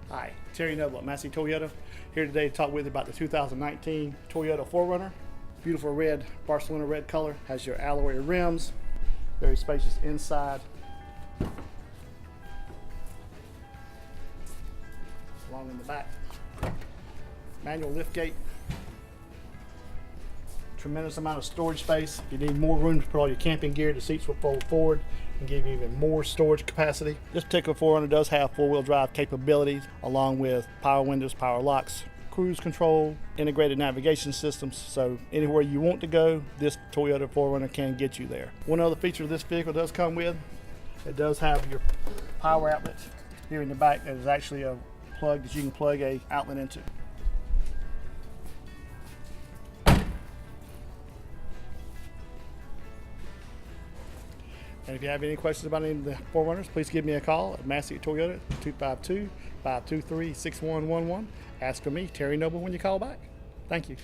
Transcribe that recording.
Hi, Terry Noble at Massey Toyota. Here today to talk with you about the 2019 Toyota 4Runner. Beautiful red, Barcelona red color. Has your alloy rims. Very spacious inside. Along in the back. Manual lift gate. Tremendous amount of storage space. If you need more room to put all your camping gear, the seats will fold forward and give you even more storage capacity. This particular 4Runner does have four-wheel drive capabilities along with power windows, power locks, cruise control, integrated navigation systems. So anywhere you want to go, this Toyota 4Runner can get you there. One other feature this vehicle does come with, it does have your power outlets here in the back. That is actually a plug that you can plug a outlet into. And if you have any questions about any of the 4Runners, please give me a call at Massey Toyota, 252-523-6111. Ask for me, Terry Noble, when you call back. Thank you.